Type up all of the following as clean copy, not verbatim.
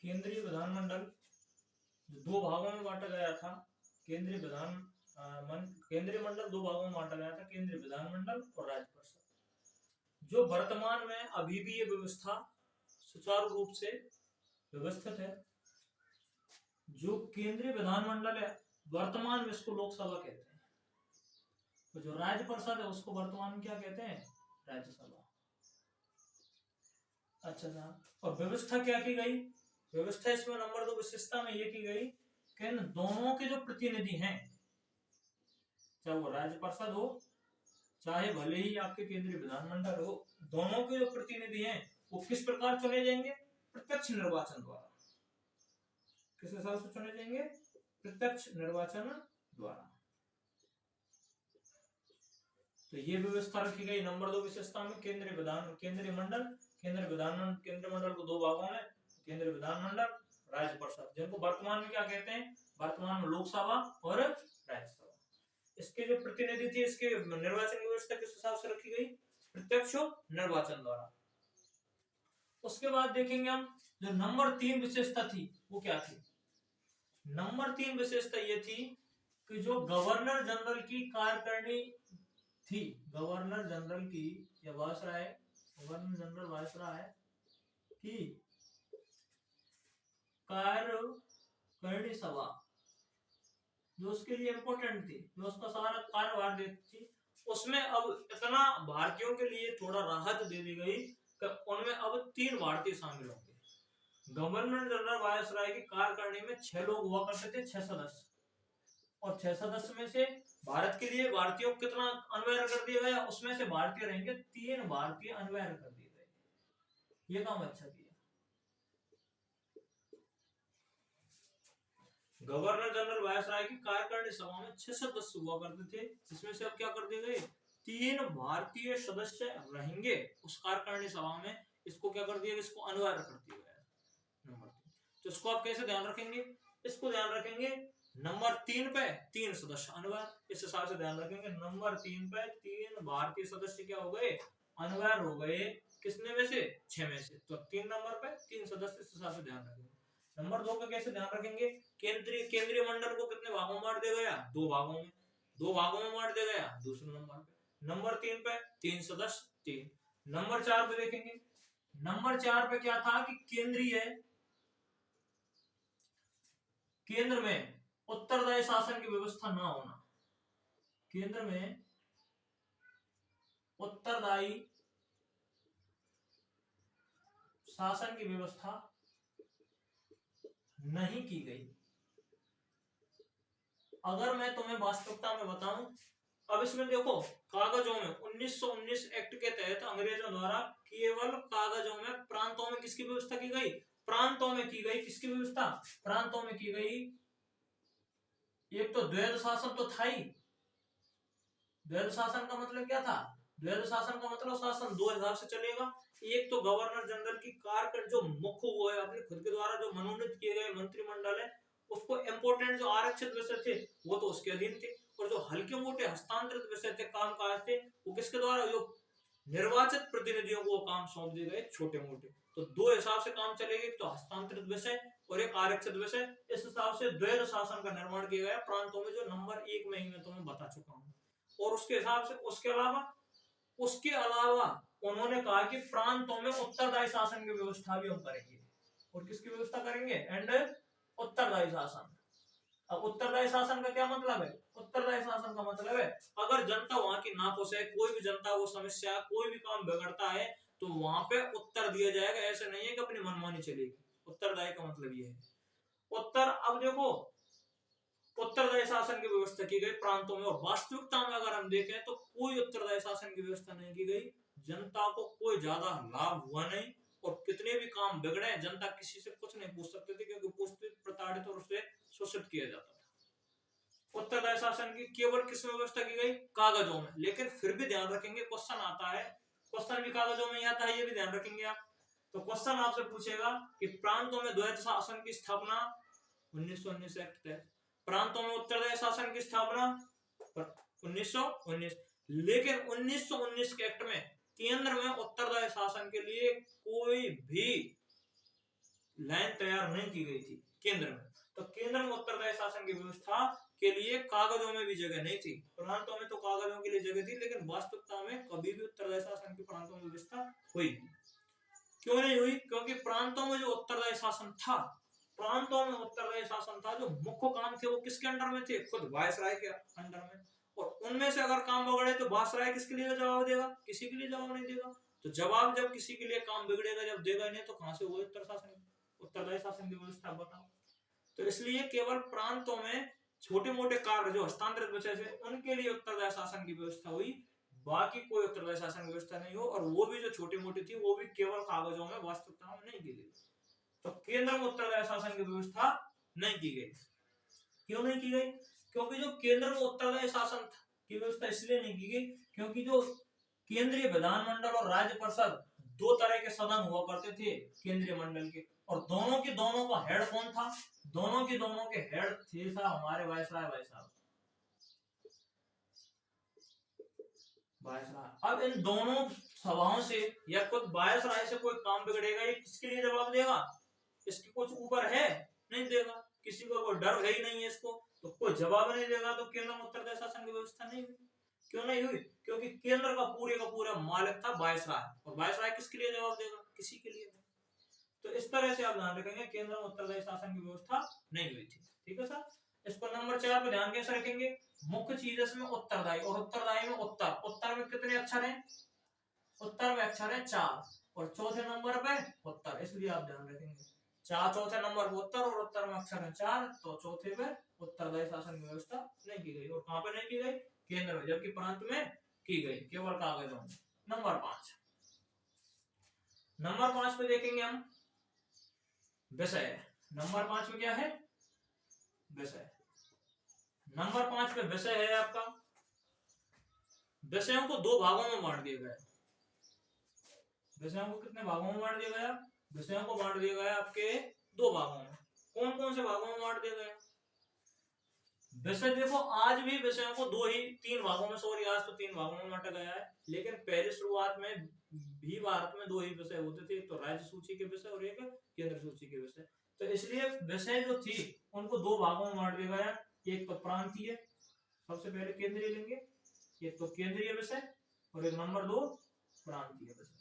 केंद्रीय विधानमंडल जो दो भागों में बांटा गया था, केंद्रीय मंडल दो भागों में बांटा गया था, केंद्रीय विधानमंडल और राज्य परिषद। जो वर्तमान में अभी भी ये व्यवस्था सुचारू रूप से व्यवस्थित है। जो केंद्रीय विधानमंडल है वर्तमान में इसको लोकसभा कहते हैं, तो जो राज्य परिषद है उसको वर्तमान में क्या कहते हैं, राज्यसभा। अच्छा साहब, और व्यवस्था क्या की गई, व्यवस्था इसमें नंबर 2 विशेषता में ये की गई कि इन दोनों के जो प्रतिनिधि हैं, चाहे वो राज्य परिषद हो चाहे भले ही आपके केंद्रीय विधानमंडल हो, दोनों के जो प्रतिनिधि हैं वो किस प्रकार चुने जाएंगे, प्रत्यक्ष निर्वाचन द्वारा। किस हिसाब से चुने जाएंगे, प्रत्यक्ष निर्वाचन द्वारा। तो ये व्यवस्था रखी गई नंबर 2 विशेषता में। केंद्रीय मंडल को दो भागों में, केंद्रीय विधानमंडल, राज्य परिषद, जिनको वर्तमान में क्या कहते हैं, वर्तमान में लोकसभा और राज्यसभा। इसके जो प्रतिनिधि थे, इसके निर्वाचन की व्यवस्था किस हिसाब से रखी गई, प्रत्यक्ष निर्वाचन द्वारा। उसके बाद देखेंगे हम जो नंबर 3 विशेषता थी वो क्या थी। नंबर 3 विशेषता ये थी कि जो गवर्नर जनरल की कार्यकारिणी थी, गवर्नर जनरल की या वायसराय, गवर्नर जनरल वायसराय की कार्यकारिणी सभा जो उसके लिए इंपॉर्टेंट थी, जो उसका सारा कार्यभार देखती थी, उसमें अब इतना भारतीयों के लिए थोड़ा राहत दे दी गई कि उनमें अब 3 भारतीय शामिल होंगे। गवर्नर जनरल वायसराय की कार्यकारिणी में 6 लोग हुआ करते थे, 6 सदस्य, और 6 सदस्य में से भारत के लिए भारतीयों को कितना अनवैर कर दिया गया, उसमें से भारतीय रहेंगे 3 भारतीय अनवैर कर दिए गए। ये काम अच्छा किया। गवर्नर जनरल वायसराय की कार्यकारिणी सभा में 6 सदस्य हुआ करते थे, जिसमें से अब क्या कर दिए गए, 3 भारतीय सदस्य रहेंगे उस कार्यकारिणी सभा में। इसको क्या कर दिया, इसको अनिवार्य कर दिया गया नंबर 3। तो इसको आप कैसे ध्यान रखेंगे, इसको ध्यान रखेंगे नंबर 3 पे 3 सदस्य अनिवार्य, इस हिसाब से ध्यान रखेंगे। नंबर 3 पे 3 भारतीय सदस्य क्या हो गए, अनिवार्य हो गए, किसने में से, 6 में से। तो 3 नंबर पे 3 सदस्य, इस हिसाब से ध्यान रखेंगे। नंबर 2 का कैसे ध्यान रखेंगे, केंद्रीय मंडल को कितने भागों में बांट दिया गया, 2 भागों में, 2 भागों में बांट दिया गया दूसरे नंबर पे। नंबर 3 पे 3 सदस्य 3। नंबर 4 पे देखेंगे, नंबर 4 पे क्या था कि केंद्र में उत्तरदायी शासन की व्यवस्था ना होना, केंद्र में उत्तरदायी शासन की व्यवस्था नहीं की गई। अगर मैं तुम्हें वास्तविकता में बताऊं, अब इसमें देखो कागजों में 1919 एक्ट के तहत अंग्रेजों द्वारा केवल कागजों में प्रांतों में किसकी व्यवस्था की गई, प्रांतों में की गई। किसकी व्यवस्था, प्रांतों में की गई। एक तो द्वैध शासन तो था ही। द्वैध शासन का मतलब क्या था, द्वैध शासन का मतलब शासन 2 हिसाब से चलेगा। एक तो गवर्नर जनरल की कार्यकारिणी जो मुख्य हुआ है अपने खुद के द्वारा जो मनोनीत किए गए मंत्रिमंडल है, उसको इंपोर्टेंट जो आरक्षित विषय थे वो तो उसके अधीन थे, और जो हल्के मोटे हस्तांतरित विषय थे, काम काज थे, वो किसके द्वारा, जो निर्वाचित प्रतिनिधियों को काम सौंप दिए गए छोटे मोटे। तो 2 हिसाब से काम चलेगी, तो हस्तांतरित विषय और एक आरक्षित विषय। इस हिसाब से द्वैध शासन का निर्माण किया गया प्रांतों में, जो नंबर 1 में ही मैं तुम्हें बता चुका हूँ। और उसके हिसाब से उसके अलावा उन्होंने कहा कि प्रांतों में उत्तरदायी शासन की व्यवस्था भी हम करेंगे। और किसकी व्यवस्था करेंगे, एंड उत्तरदायी शासन। अब उत्तरदायी शासन का क्या मतलब है, उत्तरदायी शासन का मतलब है अगर जनता वहां की नाखुश है, कोई भी जनता वो समस्या, कोई भी काम बिगड़ता है, तो वहां पे उत्तर दिया जाएगा। ऐसे नहीं है कि अपनी मनमानी चलेगी। उत्तरदायी का मतलब ये है उत्तर। अब देखो उत्तरदायी शासन की व्यवस्था की गई प्रांतों में, और वास्तविकता में अगर हम देखें तो कोई उत्तरदायी शासन की व्यवस्था नहीं की गई। जनता को कोई ज्यादा लाभ हुआ नहीं, और कितने भी काम बिगड़े जनता किसी से कुछ नहीं पूछ सकते थे, क्योंकि पूछते प्रताड़ित और उसे शोषित किया जाता था। उत्तरदायी शासन की केवल किस में व्यवस्था की गई, कागजों में। लेकिन फिर भी ध्यान रखेंगे, क्वेश्चन आता है, क्वेश्चन भी कागजों में ही आता है, ये भी ध्यान रखेंगे आप। तो क्वेश्चन आपसे पूछेगा कि प्रांतों में द्वैध शासन की स्थापना 1919 एक्ट तहत, प्रांतों में उत्तरदायी शासन की स्थापना 1919। लेकिन 1919 के एक्ट में केंद्र में उत्तरदायी शासन के लिए कोई भी लाइन तैयार नहीं की गई थी केंद्र में। तो केंद्र में उत्तरदायी शासन की व्यवस्था के लिए कागजों में भी जगह नहीं थी। प्रांतों में तो कागजों के लिए जगह थी, लेकिन वास्तविकता में कभी भी उत्तरदायी शासन की प्रांतों में व्यवस्था हुई नहीं। क्यों नहीं हुई? क्योंकि प्रांतों में जो उत्तरदायी शासन था, प्रांतों में उत्तरदायी शासन था, जो मुख्य काम थे वो किसके अंडर में थे? खुद वायसराय के अंडर में। और उनमें से अगर काम बिगड़े तो वायसराय किसके लिए जवाब देगा? किसी के लिए जवाब नहीं देगा। तो जवाब जब किसी के लिए काम बिगड़ेगा जब देगा ही नहीं, तो कहां से वो उत्तरदायी शासन की व्यवस्था बताओ। तो इसलिए केवल प्रांतों में छोटे मोटे कार्य जो हस्तांतरित विषय थे उनके लिए उत्तरदायी शासन की व्यवस्था हुई, बाकी कोई उत्तरदायी शासन की व्यवस्था नहीं हो। और वो भी जो छोटी मोटी थी वो भी केवल कागजों में, वास्तविकता में नहीं की गई। तो केंद्र में उत्तरदायी शासन की व्यवस्था नहीं की गई। क्यों नहीं की गई? क्योंकि जो केंद्र में उत्तरदायी शासन की व्यवस्था इसलिए नहीं की गई क्योंकि जो केंद्रीय विधानमंडल और राज्य परिषद दो तरह के सदन हुआ करते थे केंद्रीय मंडल के, और दोनों का हेड कौन था? दोनों के हेड थे हमारे वायसराय साहब। अब इन दोनों सभाओं से या खुद वायसराय से कोई काम बिगड़ेगा, ये किसके लिए जवाब देगा? इसके कुछ ऊपर है? नहीं देगा। किसी को कोई डर है ही नहीं है इसको, तो कोई जवाब नहीं देगा। तो केंद्र में उत्तरदायी शासन की व्यवस्था नहीं हुई। क्यों नहीं हुई? क्योंकि केंद्र का पूरा मालिक था वायसराय, और वायसराय किसके लिए जवाब देगा? किसी के लिए नहीं। तो इस तरह से आप ध्यान रखेंगे केंद्र में उत्तरदायी शासन की व्यवस्था नहीं हुई थी। ठीक है सर। इसको नंबर 4 पे ध्यान कैसे रखेंगे? मुख्य चीज इसमें उत्तरदायी, और उत्तरदायी में उत्तर में कितने अक्षर हैं? उत्तर में अक्षर है 4, और चौथे नंबर पे उत्तर, इसलिए आप ध्यान रखेंगे चौथे नंबर पर उत्तर, और उत्तर में अक्षर है 4, तो चौथे पे उत्तरदायी शासन की व्यवस्था नहीं की गई। और कहां पे नहीं की गई? केंद्र में, जबकि प्रांत में की गई, केवल कागजों में। नंबर 5 पे देखेंगे हम विषय। नंबर 5 में क्या है? विषय। नंबर 5 पे विषय है आपका, विषयों को दो भागों में बांट दिया गया। विषयों को कितने भागों में बांट दिया गया? विषयों को बांट दिया गया आपके दो भागों में। कौन कौन से भागों में बांट दिया गया? विषय देखो, आज भी विषयों को तीन भागों में, सॉरी आज तो 3 भागों में बांटा गया है, लेकिन पहले शुरुआत में भी भारत में 2 ही विषय होते थे, एक तो राज्य सूची के विषय और एक केंद्र सूची के विषय। तो इसलिए विषय जो थी उनको 2 भागों में बांट दिया गया। एक तो प्रांतीय, सबसे पहले केंद्रीय लेंगे, एक तो केंद्रीय विषय, और एक नंबर 2 प्रांतीय विषय।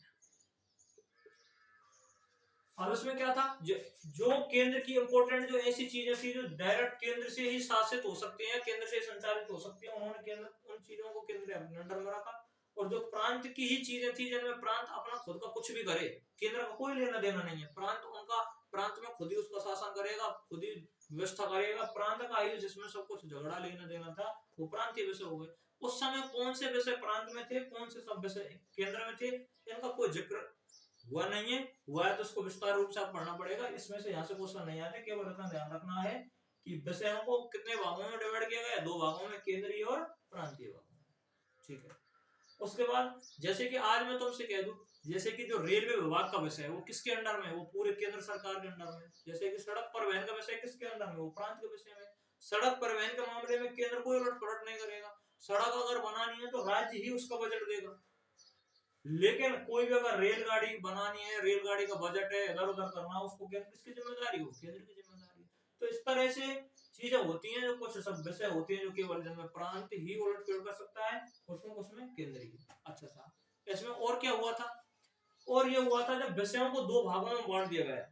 अब इसमें क्या था? जो केंद्र की इंपोर्टेंट जो ऐसी चीजें थी जो डायरेक्ट केंद्र से ही शासित हो सकती हैं, केंद्र से संचालित हो सकती हैं, उन्होंने केंद्र उन चीजों को केंद्र अंडर में रखा। और जो प्रांत की ही चीजें थी जिनमें प्रांत अपना खुद का कुछ भी करे, केंद्र का कोई लेना देना नहीं है, प्रांत में खुद ही उसका शासन करेगा, खुद ही व्यवस्था करेगा। प्रांत का ही जिसमें सब कुछ झगड़ा लेना देना था वो प्रांतीय विषय हो गए। उस समय कौन से विषय प्रांत में थे, कौन से सब विषय केंद्र में थे, इनका कोई जिक्र हुआ नहीं है। हुआ है तो उसको विस्तार रूप से आप पढ़ना पड़ेगा। इसमें से यहाँ से क्वेश्चन नहीं आते, केवल इतना ध्यान रखना है कि विषयों को कितने भागों में डिवाइड किया गया? 2 भागों में, केंद्रीय और प्रांतीय भागों में। ठीक है। उसके बाद जैसे कि आज मैं तुमसे कह दूं, जैसे कि जो रेलवे विभाग का विषय है वो किसके अंडर में? वो पूरे केंद्र सरकार के अंडर में। जैसे कि सड़क परिवहन का विषय किसके अंडर में? वो प्रांत के विषय में। सड़क परिवहन के मामले में केंद्र कोई उलट पलट नहीं करेगा। सड़क अगर बनानी है तो राज्य ही उसका बजट देगा, लेकिन कोई भी अगर रेलगाड़ी बनानी है, रेलगाड़ी का बजट है, इधर उधर करना, उसको किसकी जिम्मेदारी हो? केंद्र की जिम्मेदारी है। तो इस तरह से चीजें होती हैं, जो कुछ सब विषय होते हैं जो केवल जिनमें प्रांत ही उलट फेर कर सकता है, उसमें केंद्रीय। अच्छा सा इसमें और क्या हुआ था? और ये हुआ था जब विषयों को 2 भागों में बांट दिया गया,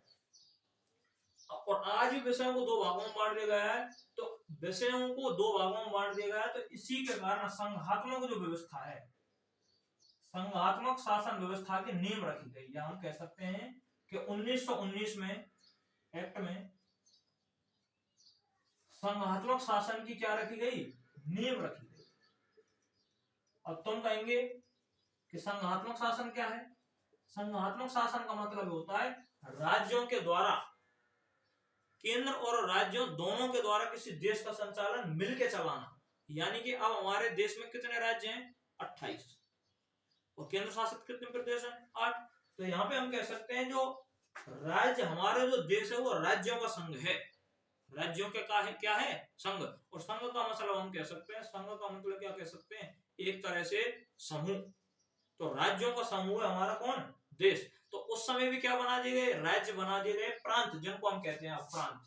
और आज भी विषयों को 2 भागों में बांट दिया गया है। तो विषयों को 2 भागों में बांट दिया गया है, तो इसी के कारण संघात्मक जो व्यवस्था है, संघात्मक शासन व्यवस्था की नींव रखी गई, या हम कह सकते हैं कि 1919 में एक्ट में संघात्मक शासन की क्या रखी गई? नींव रखी गई। अब तुम कहेंगे कि संघात्मक शासन क्या है? संघात्मक शासन का मतलब होता है राज्यों के द्वारा, केंद्र और राज्यों दोनों के द्वारा किसी देश का संचालन मिलके चलाना। यानी कि अब हमारे देश में कितने राज्य हैं? 28, और केंद्र शासित कितने प्रदेश हैं? 8। तो यहाँ पे हम कह सकते हैं जो राज्य, हमारे जो देश है वो राज्यों का संघ है। राज्यों के क्या है? संघ। और संघ का मतलब हम कह सकते हैं, संघ का मतलब क्या कह सकते हैं? एक तरह से समूह। तो राज्यों का समूह है हमारा कौन? देश। तो उस समय भी क्या बना दिए गए, राज्य बना दिए गए, प्रांत जिनको हम कहते हैं अब प्रांत,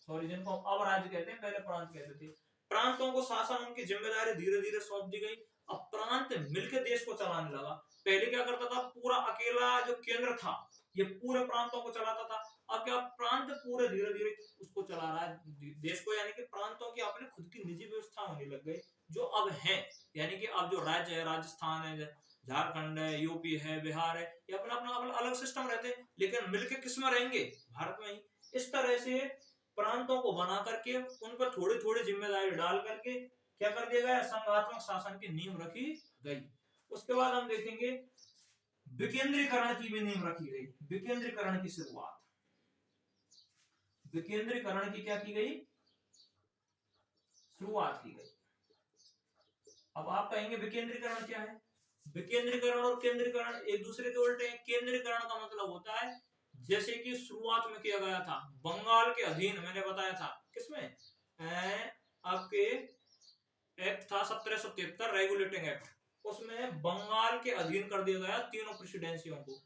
सॉरी जिनको हम अब राज्य कहते हैं, पहले प्रांत कहते थे। प्रांतों को शासन उनकी जिम्मेदारी धीरे धीरे सौंप दी गई। अब प्रांत मिलकर देश को चलाने लगा। पहले क्या करता था, पूरा अकेला जो केंद्र था ये पूरे प्रांतों को चलाता था। अब क्या प्रांत पूरे धीरे धीरे उसको चला रहा है देश को, यानी कि प्रांतों की अपने खुद की निजी व्यवस्था होने लग गई जो अब है। यानी कि अब जो राज्य है, राजस्थान है, झारखंड है, यूपी है, बिहार है, ये अपना अपना अपना अलग सिस्टम रहते हैं, लेकिन मिलके किस में रहेंगे, भारत में ही। इस तरह से प्रांतों को बना करके उन पर थोड़ी थोड़ी जिम्मेदारी डाल करके क्या कर दिया गया, संघात्मक शासन की नींव रखी गई। उसके बाद हम देखेंगे विकेंद्रीकरण की भी नींव रखी गई। विकेंद्रीकरण की शुरुआत, विकेंद्रीकरण की क्या की गई, शुरुआत की गई। अब आप कहेंगे विकेंद्रीकरण क्या है? विकेंद्रीकरण और केंद्रीकरण एक दूसरे के उल्टे हैं। केंद्रीकरण का मतलब होता है जैसे कि शुरुआत में किया गया था बंगाल के अधीन, मैंने बताया था किसमें, आपके एक्ट था 1773 रेगुलेटिंग एक्ट, उसमें बंगाल के अधीन कर दिया गया तीनों प्रेसिडेंसियों को,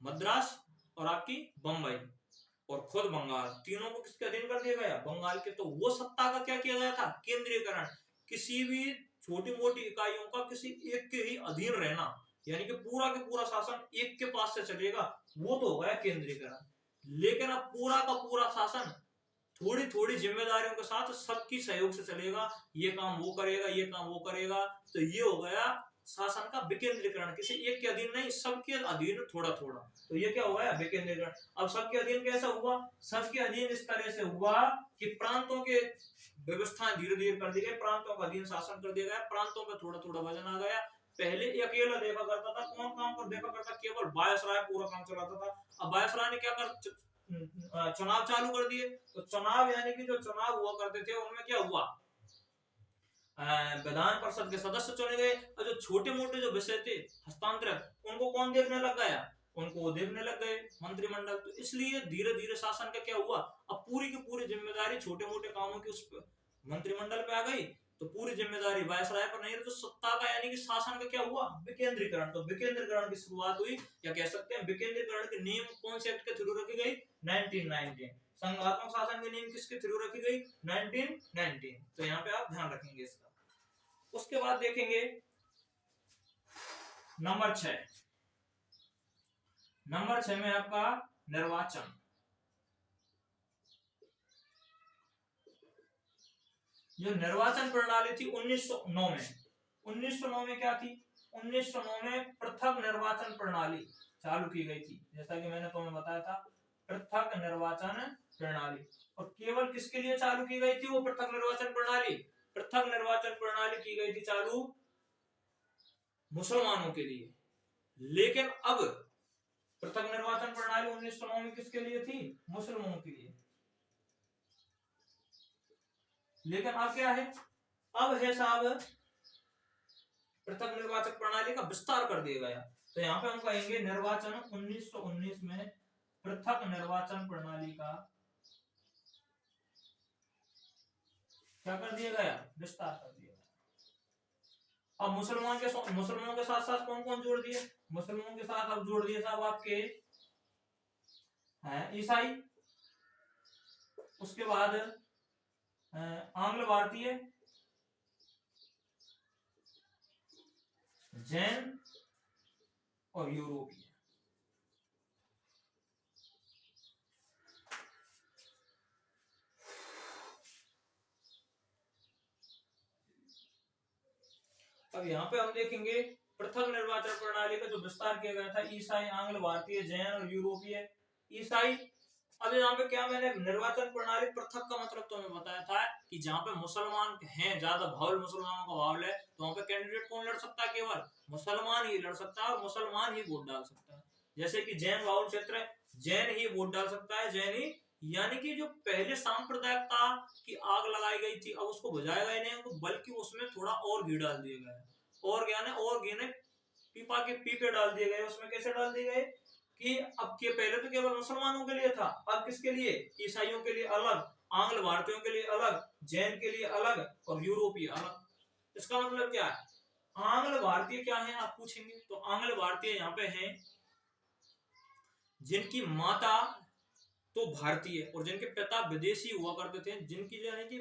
मद्रास और आपकी बंबई और खुद बंगाल, तीनों को किसके अधीन कर दिया गया, बंगाल के। तो वो सत्ता का क्या किया गया था, केंद्रीकरण। किसी भी छोटी मोटी इकाइयों का किसी एक के ही अधीन रहना, यानी कि पूरा के पूरा शासन एक के पास से चलेगा, वो तो हो गया केंद्रीकरण। लेकिन अब पूरा का पूरा शासन थोड़ी थोड़ी जिम्मेदारियों के साथ सबकी सहयोग से चलेगा, ये काम वो करेगा, ये काम वो करेगा, तो ये हो गया शासन का विकेंद्रीकरण। किसी एक के अधीन नहीं, सबके अधीन थोड़ा थोड़ा, तो ये क्या हुआ, विकेंद्रीकरण। अब सबके अधीन कैसा हुआ, सबके अधीन इस तरह से हुआ कि प्रांतों के व्यवस्थाएं धीरे धीरे कर दी गई, प्रांतों का अधीन शासन कर दिया गया, प्रांतों में थोड़ा थोड़ा वजन आ गया। पहले अकेला देखा करता था, कौन काम कर देखा करता, केवल वायसराय पूरा काम चलाता था। अब वायसराय ने क्या कर चुनाव चालू कर दिए, तो चुनाव यानी कि जो चुनाव हुआ करते थे उनमें क्या हुआ, विधान परिषद के सदस्य चुने गए, और जो छोटे मोटे जो विषय थे हस्तांतरित, उनको कौन देखने लग गया, उनको वो देखने लग गए मंत्रिमंडल। तो इसलिए धीरे धीरे शासन का क्या हुआ, अब पूरी की पूरी जिम्मेदारी छोटे मोटे कामों की उस मंत्रिमंडल पे आ गई, तो पूरी जिम्मेदारी वायसराय पर नहीं रही, तो सत्ता का यानी कि शासन का क्या हुआ, विकेंद्रीकरण। तो विकेंद्रीकरण की शुरुआत हुई, या कह सकते हैं विकेंद्रीकरण की नींव कौन से एक्ट के थ्रू रखी गई, 1919। संघात्मक शासन की नींव किसके थ्रू रखी गई, 1919। तो यहाँ पे आप ध्यान रखेंगे इसका। उसके बाद देखेंगे नंबर 6, नंबर 6 में आपका निर्वाचन। जो निर्वाचन प्रणाली थी 1909 में, 1909 में क्या थी, 1909 में पृथक निर्वाचन प्रणाली चालू की गई थी। जैसा कि मैंने तुम्हें बताया था, पृथक निर्वाचन प्रणाली। और केवल किसके लिए चालू की गई थी वो पृथक निर्वाचन प्रणाली, पृथक निर्वाचन प्रणाली की गई थी चालू मुसलमानों के लिए। लेकिन अब पृथक निर्वाचन प्रणाली 1909 में किसके लिए थी, मुसलमानों के लिए। लेकिन अब क्या है, अब है साहब पृथक निर्वाचन प्रणाली का विस्तार कर दिया गया। तो यहाँ पे हम कहेंगे निर्वाचन 1919 में पृथक निर्वाचन प्रणाली का क्या कर दिया गया, विस्तार कर दिया गया। अब मुसलमानों के साथ साथ कौन कौन जोड़ दिए, मुसलमानों के साथ अब जोड़ दिए साहब आपके ईसाई, उसके बाद आंग्ल भारतीय, जैन और यूरोपीय। अब यहाँ पे हम देखेंगे पृथक निर्वाचन प्रणाली का जो विस्तार किया गया था, ईसाई, आंग्ल भारतीय, जैन और यूरोपीय। ईसाई, अब यहाँ पे क्या मैंने निर्वाचन प्रणाली पृथक का मतलब तो मैं बताया था कि जहाँ पे मुसलमान हैं, ज्यादा भावल मुसलमानों का भावल है, तो वहाँ पे कैंडिडेट कौन लड़ सकता है, केवल मुसलमान ही लड़ सकता है और मुसलमान ही वोट डाल सकता है। जैसे कि जैन बाहुल क्षेत्र है, जैन ही वोट डाल सकता है, जैन ही, यानी कि जो पहले सांप्रदायिकता की आग लगाई गई थी अब उसको बुझाया गया नहीं, बल्कि उसमें थोड़ा और घी डाल दिया गया, और ज्ञान है, और घी ने पीपा के पीपे डाल दिए गए। उसमें कैसे डाल दिए गए कि अब के पहले तो केवल मुसलमानों के लिए था, अब किसके लिए, ईसाइयों के लिए अलग, आंग्ल भारतीयों के लिए अलग, जैन के लिए अलग और यूरोपीय अलग। इसका मतलब क्या है, आंग्ल भारतीय क्या है आप पूछेंगे, तो आंग्ल भारतीय यहाँ पे हैं जिनकी माता तो भारतीय और जिनके पिता विदेशी हुआ करते थे, जिनकी यानी कि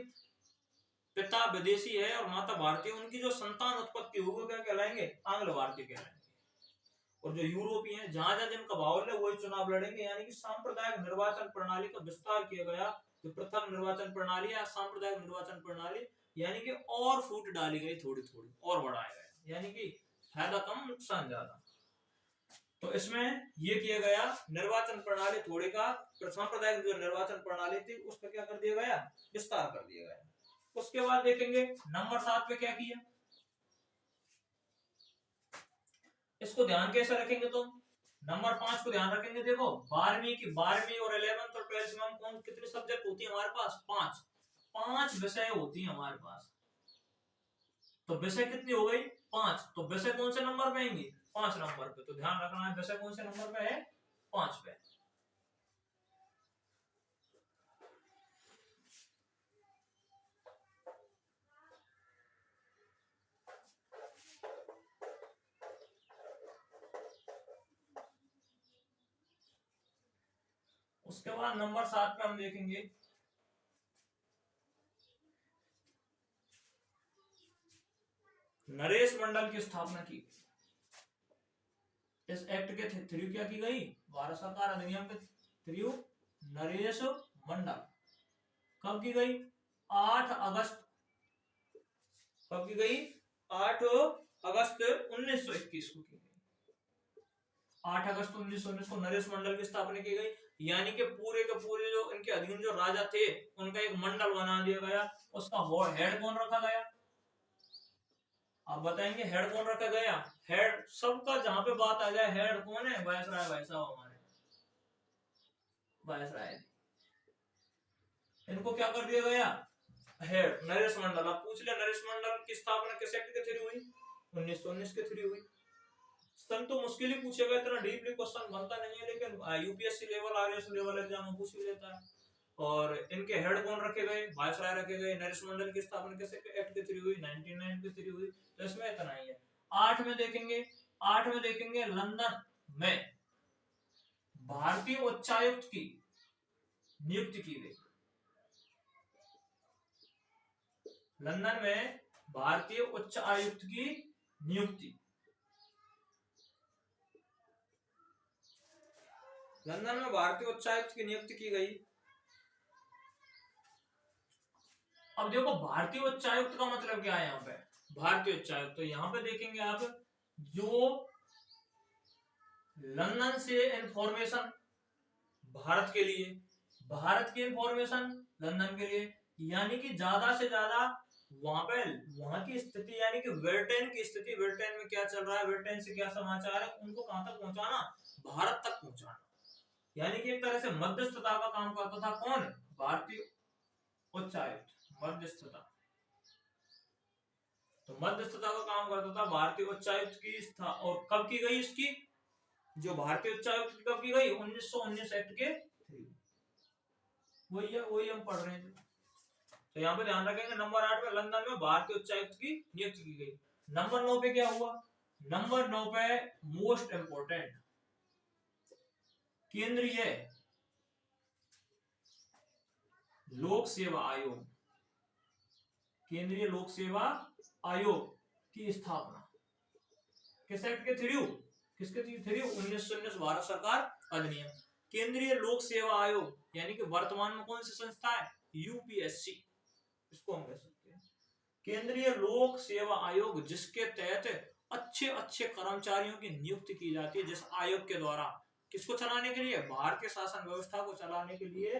पिता विदेशी है और माता भारतीय, उनकी जो संतान उत्पत्ति होगी क्या कहलाएंगे? आंग्ल भारतीय कहलाएंगे। और जो यूरोपीय हैं, जहां जहां जिनका बाहुल्य है वही चुनाव लड़ेंगे। यानी कि सांप्रदायिक निर्वाचन प्रणाली का विस्तार किया गया। जो प्रथम निर्वाचन प्रणाली या सांप्रदायिक निर्वाचन प्रणाली, यानी कि और फूट डाली गई, थोड़ी थोड़ी और बढ़ाया गया, यानी कि फायदा कम नुकसान ज्यादा। तो इसमें ये किया गया, निर्वाचन प्रणाली थोड़े का सांप्रदायिक जो निर्वाचन प्रणाली थी उसका क्या कर दिया गया? विस्तार कर दिया गया। उसके बाद देखेंगे नंबर 7 पे क्या किया, इसको ध्यान कैसे रखेंगे? तो नंबर 5 को ध्यान रखेंगे। देखो 12वीं और 11th और 12th में कौन कितने सब्जेक्ट होती है हमारे पास? 5 विषय होती है हमारे पास। तो विषय कितनी हो गई? 5। तो विषय कौन से नंबर पे आएंगे? 5 नंबर पे। तो ध्यान रखना है विषय कौन से नंबर पे है? 5 पे। उसके बाद नंबर 7 पे हम देखेंगे नरेश मंडल की स्थापना की। इस एक्ट के थ्रू क्या की गई? भारत सरकार अधिनियम के थ्रू नरेश मंडल कब की गई? 8 अगस्त। कब की गई? 8 अगस्त 1921 को की गई। 8 अगस्त 1919 को नरेश मंडल की स्थापना की गई। यानी कि पूरे के पूरे जो इनके अधीन जो राजा थे उनका एक मंडल बना दिया गया। उसका हेड कौन रखा गया? आप बताएंगे हेड कौन रखा गया? हेड सबका जहां पे बात आ जाए, हेड कौन है? वायसराय भाई साहब, हमारे वायसराय। इनको क्या कर दिया गया? हेड नरेश मंडल। अब पूछ ले नरेश मंडल की स्थापना किस एक्ट के थ्रू हुई? 1919 के थ्रू हुई। सन तो मुश्किल ही पूछेगा, इतना डीपली क्वेश्चन बनता नहीं है, लेकिन UPSC level RS level exam में पूछ भी लेता है। और इनके हेड कौन रखे गए? वायसराय रखे गए। नरेश मंडल की स्थापना किस एक्ट के थ्रू हुई? 1999 के थ्रू हुई। तो इसमें इतना ही है। 8 में देखेंगे लंदन में भारतीय उच्चायुक्त की नियुक्ति की गई। लंदन में भारतीय उच्च आयुक्त की नियुक्ति। लंदन में भारतीय उच्चायुक्त की नियुक्ति की गई। अब देखो भारतीय उच्चायुक्त का मतलब क्या है? यहाँ पे भारतीय उच्चायुक्त, तो यहाँ पे देखेंगे आप जो लंदन से इंफॉर्मेशन भारत के लिए, भारत की इंफॉर्मेशन लंदन के लिए, यानी कि ज्यादा से ज्यादा वहां की स्थिति, यानी कि ब्रिटेन की स्थिति, ब्रिटेन में क्या चल रहा है, ब्रिटेन से क्या समाचार है, उनको कहां तक पहुंचाना? भारत तक पहुंचाना। यानी कि एक तरह से मध्यस्थता का काम करता था कौन? भारतीय उच्चायुक्त। मध्यस्थता, तो मध्यस्थता का काम करता था भारतीय उच्चायुक्त की और कब की गई इसकी? जो भारतीय उच्चायुक्त कब की गई? 1919 एक्ट के थ्रू। वही हम पढ़ रहे थे। तो यहाँ पे ध्यान रखेंगे नंबर 8 में लंदन में भारतीय उच्चायुक्त की नियुक्ति की गई। नंबर 9 पे क्या हुआ? नंबर 9 पे मोस्ट इंपोर्टेंट, केंद्रीय लोक सेवा आयोग। केंद्रीय लोक सेवा आयोग की स्थापना किस एक्ट के थ्रू? किसके थ्रू? 1919 भारत सरकार अधिनियम। केंद्रीय लोक सेवा आयोग यानी कि वर्तमान में कौन सी संस्था है? यूपीएससी, इसको हम कह सकते हैं केंद्रीय लोक सेवा आयोग, जिसके तहत अच्छे अच्छे कर्मचारियों की नियुक्ति की जाती है। जिस आयोग के द्वारा किसको चलाने के लिए? भारतीय शासन व्यवस्था को चलाने के लिए